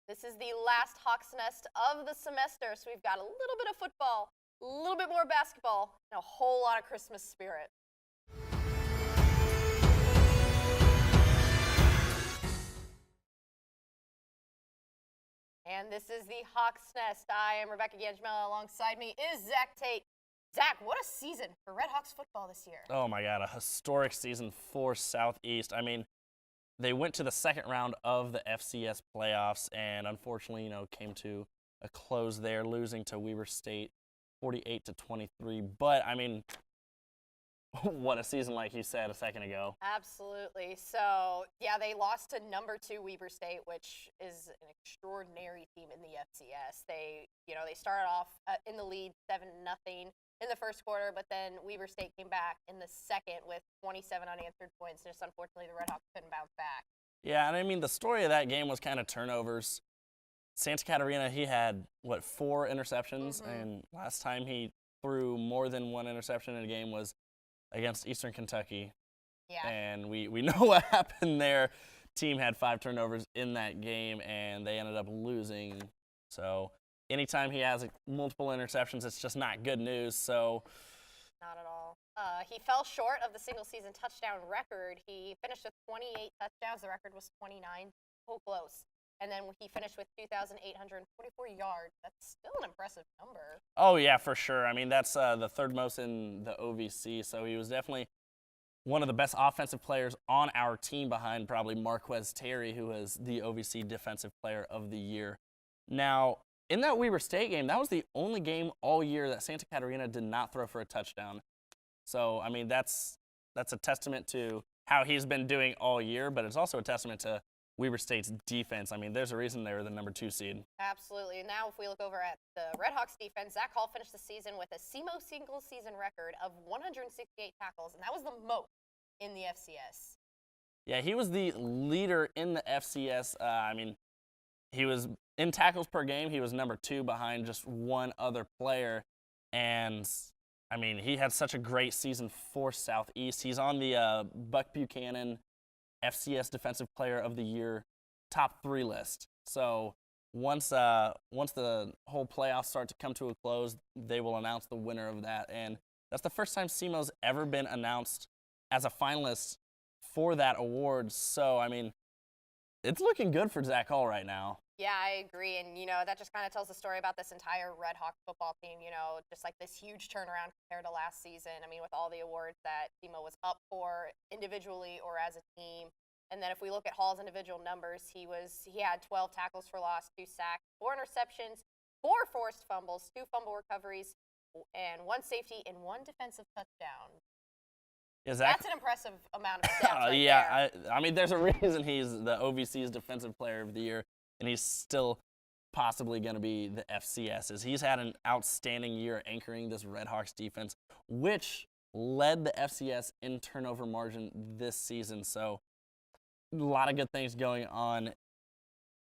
This is the last Hawks Nest of the semester, so we've got a little bit of football, a little bit more basketball, and a whole lot of Christmas spirit. And this is the Hawks Nest. I am Rebecca Gangemella. Alongside me is Zach Tate. Zach, what a season for Red Hawks football this year. Oh my God, a historic season for Southeast. I mean, they went to the second round of the FCS playoffs and unfortunately, came to a close there, losing to Weber State 48-23. But I mean, what a season, like you said a second ago. Absolutely. So, yeah, they lost to number 2 Weber State, which is an extraordinary team in the FCS. They started off in the lead 7-0 in the first quarter, but then Weber State came back in the second with 27 unanswered points. Just unfortunately, the Red Hawks couldn't bounce back. Yeah, and I mean, the story of that game was kind of turnovers. Santa Catarina, he had, 4 interceptions, and last time he threw more than 1 interception in a game was against Eastern Kentucky. Yeah. And we know what happened there. Team had 5 turnovers in that game, and they ended up losing. So anytime he has multiple interceptions, it's just not good news. So not at all. He fell short of the single-season touchdown record. He finished with 28 touchdowns. The record was 29. So close. And then he finished with 2,844 yards. That's still an impressive number. Oh, yeah, for sure. I mean, that's the third most in the OVC. So he was definitely one of the best offensive players on our team behind probably Marquez Terry, who was the OVC Defensive Player of the Year. Now, in that Weber State game, that was the only game all year that Santa Catarina did not throw for a touchdown. So, I mean, that's a testament to how he's been doing all year, but it's also a testament to Weber State's defense. I mean, there's a reason they were the number 2 seed. Absolutely. And now if we look over at the Red Hawks defense, Zach Hall finished the season with a SEMO single-season record of 168 tackles, and that was the most in the FCS. Yeah, he was the leader in the FCS. I mean, he was in tackles per game. He was number 2 behind just one other player. And, I mean, he had such a great season for Southeast. He's on the Buck Buchanan FCS Defensive Player of the Year top 3 list. So once the whole playoffs start to come to a close, they will announce the winner of that. And that's the first time SEMO's ever been announced as a finalist for that award. So, I mean, it's looking good for Zach Hall right now. Yeah, I agree. And, that just kind of tells the story about this entire Red Hawks football team, just like this huge turnaround compared to last season. I mean, with all the awards that SEMO was up for individually or as a team. And then if we look at Hall's individual numbers, he had 12 tackles for loss, 2 sacks, 4 interceptions, 4 forced fumbles, 2 fumble recoveries, and 1 safety and 1 defensive touchdown. That's an impressive amount of stats right yeah, I mean, there's a reason he's the OVC's Defensive Player of the Year, and he's still possibly going to be the FCS's. He's had an outstanding year anchoring this Red Hawks defense, which led the FCS in turnover margin this season. So a lot of good things going on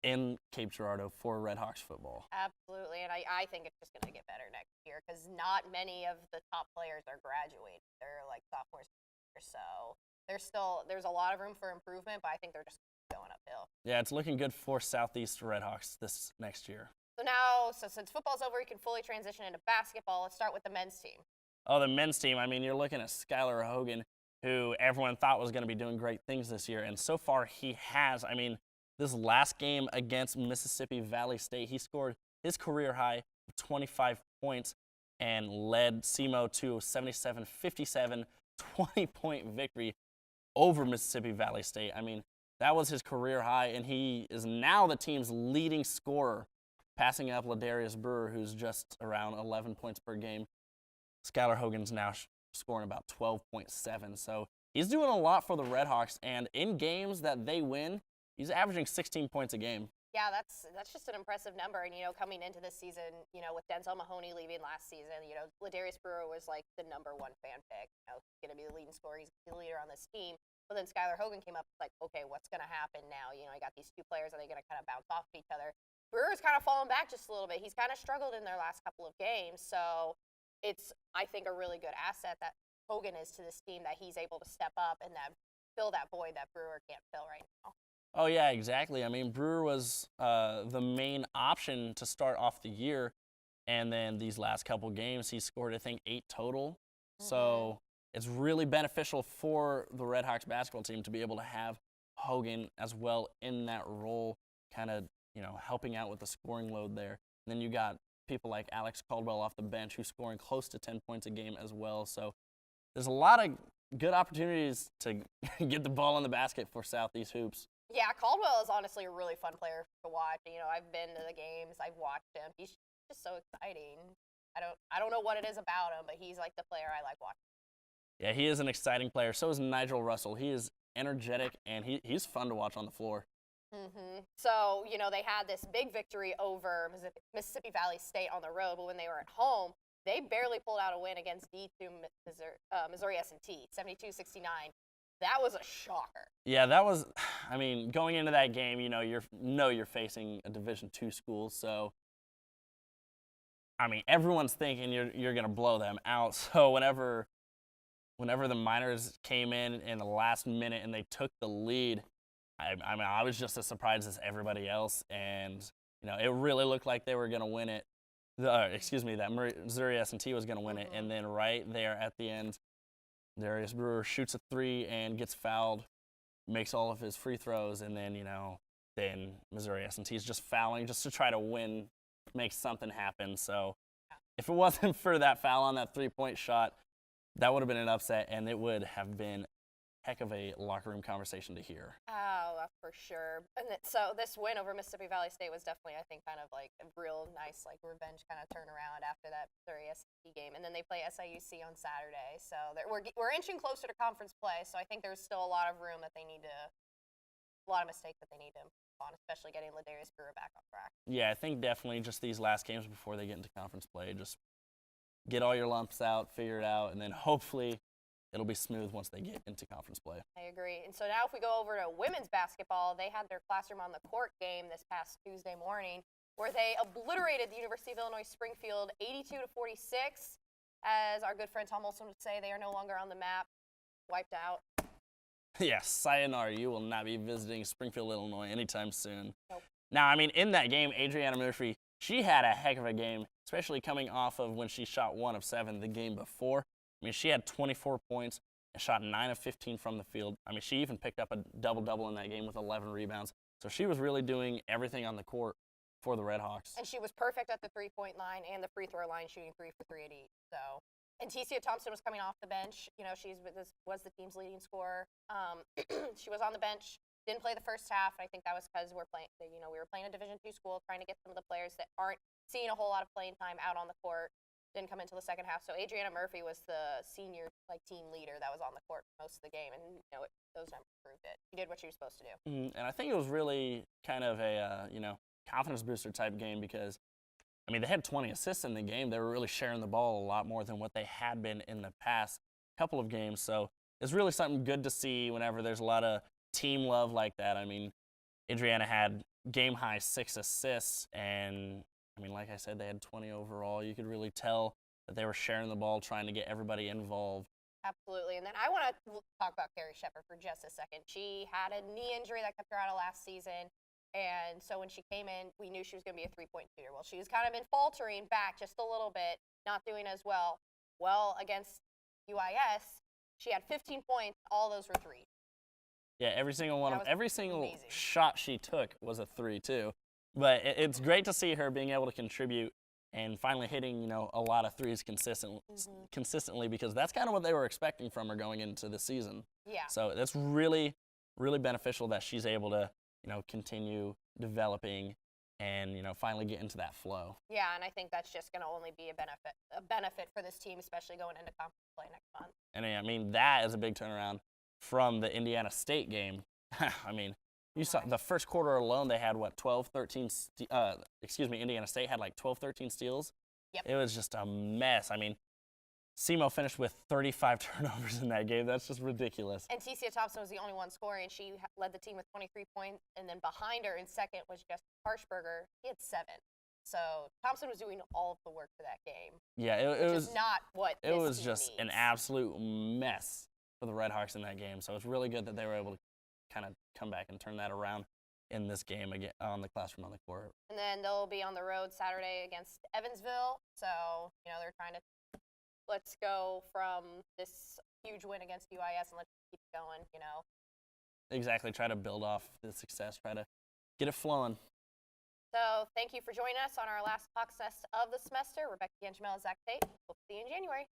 in Cape Girardeau for Red Hawks football. Absolutely, and I think it's just going to get better next year because not many of the top players are graduating. They're like sophomores, so there's a lot of room for improvement, but I think they're just going uphill. Yeah, it's looking good for Southeast Red Hawks this next year. So since football's over, we can fully transition into basketball. Let's start with the men's team. Oh, the men's team. I mean, you're looking at Skylar Hogan, who everyone thought was going to be doing great things this year, and so far he has. I mean, this last game against Mississippi Valley State, he scored his career high of 25 points and led SEMO to a 77-57 20-point victory over Mississippi Valley State. I mean, that was his career high, and he is now the team's leading scorer, passing up Ladarius Brewer, who's just around 11 points per game. Skylar Hogan's now scoring about 12.7. So he's doing a lot for the Red Hawks, and in games that they win, he's averaging 16 points a game. Yeah, that's just an impressive number. And, coming into this season, with Denzel Mahoney leaving last season, Ladarius Brewer was like the number 1 fan pick. He's going to be the leading scorer. He's the leader on this team. But then Skylar Hogan came up like, okay, what's going to happen now? I got these 2 players. Are they going to kind of bounce off of each other? Brewer's kind of fallen back just a little bit. He's kind of struggled in their last couple of games. So it's, I think, a really good asset that Hogan is to this team, that he's able to step up and then fill that void that Brewer can't fill right now. Oh yeah, exactly. I mean, Brewer was the main option to start off the year, and then these last couple games, he scored I think 8 total. Hmm. So it's really beneficial for the Red Hawks basketball team to be able to have Hogan as well in that role, kind of helping out with the scoring load there. And then you got people like Alex Caldwell off the bench who's scoring close to 10 points a game as well. So there's a lot of good opportunities to get the ball in the basket for Southeast Hoops. Yeah, Caldwell is honestly a really fun player to watch. I've been to the games, I've watched him. He's just so exciting. I don't know what it is about him, but he's like the player I like watching. Yeah, he is an exciting player. So is Nigel Russell. He is energetic and he's fun to watch on the floor. So, they had this big victory over Mississippi Valley State on the road, but when they were at home, they barely pulled out a win against D2 Missouri S&T, 72-69. That was a shocker. Yeah, that was. I mean, going into that game, you're facing a Division II school, so I mean, everyone's thinking you're gonna blow them out. So whenever the Miners came in the last minute and they took the lead, I mean, I was just as surprised as everybody else, and it really looked like they were gonna win it. That Missouri S&T was gonna win it, and then right there at the end, Darius Brewer shoots a 3 and gets fouled, makes all of his free throws, and then then Missouri S&T is just fouling just to try to win, make something happen. So if it wasn't for that foul on that 3-point shot, that would have been an upset, and it would have been heck of a locker room conversation to hear. Oh, for sure. And so this win over Mississippi Valley State was definitely, I think, kind of like a real nice revenge kind of turnaround after that Missouri S&T game. And then they play SIUC on Saturday. So we're inching closer to conference play. So I think there's still a lot of room that a lot of mistakes that they need to improve on, especially getting Ladarius Brewer back on track. Yeah, I think definitely just these last games before they get into conference play, just get all your lumps out, figure it out, and then hopefully it'll be smooth once they get into conference play. I agree. And so now if we go over to women's basketball, they had their Classroom on the Court game this past Tuesday morning where they obliterated the University of Illinois Springfield 82-46. As our good friend Tom Olson would say, they are no longer on the map, wiped out. Yes, sayonara. You will not be visiting Springfield, Illinois anytime soon. Nope. Now, I mean, in that game, Adriana Murphy, she had a heck of a game, especially coming off of when she shot 1 of 7 the game before. I mean, she had 24 points and shot 9 of 15 from the field. I mean, she even picked up a double-double in that game with 11 rebounds. So she was really doing everything on the court for the Red Hawks. And she was perfect at the three-point line and the free throw line, shooting 3 for 3 at each. So, and Tecia Thompson was coming off the bench. She was the team's leading scorer. She was on the bench, didn't play the first half. And I think that was because we were playing a Division II school, trying to get some of the players that aren't seeing a whole lot of playing time out on the court. Didn't come into the second half. So Adriana Murphy was the senior team leader that was on the court most of the game, and those numbers proved it. She did what she was supposed to do. And I think it was really kind of a confidence booster type game because, I mean, they had 20 assists in the game. They were really sharing the ball a lot more than what they had been in the past couple of games. So it's really something good to see whenever there's a lot of team love like that. I mean, Adriana had game high 6 assists, and I mean, like I said, they had 20 overall. You could really tell that they were sharing the ball, trying to get everybody involved. Absolutely. And then I want to talk about Carrie Shepard for just a second. She had a knee injury that kept her out of last season. And so when she came in, we knew she was going to be a three-point shooter. Well, she's kind of been faltering back just a little bit, not doing as well. Well, against UIS, she had 15 points. All those were threes. Yeah, every single amazing. shot she took was a 3 too. But it's great to see her being able to contribute and finally hitting, a lot of threes consistently because that's kind of what they were expecting from her going into the season. Yeah. So that's really, really beneficial that she's able to, continue developing and, finally get into that flow. Yeah, and I think that's just going to only be a benefit for this team, especially going into conference play next month. And I mean, that is a big turnaround from the Indiana State game. I mean, you saw the first quarter alone, they had, Indiana State had 12, 13 steals. Yep. It was just a mess. I mean, SEMO finished with 35 turnovers in that game. That's just ridiculous. And Tecia Thompson was the only one scoring. She led the team with 23 points, and then behind her in second was Jessica Harshberger. He had 7. So Thompson was doing all of the work for that game. Yeah, it was not what it was team just needs. an absolute mess for the Red Hawks in that game. So it's really good that they were able to kind of come back and turn that around in this game again on the classroom on the court. And then they'll be on the road Saturday against Evansville. So, they're trying to let's go from this huge win against UIS and let's keep going, Exactly. Try to build off the success. Try to get it flowing. So thank you for joining us on our last Hawks Nest of the semester. Rebecca Ganjamel, Zach Tate. We'll see you in January.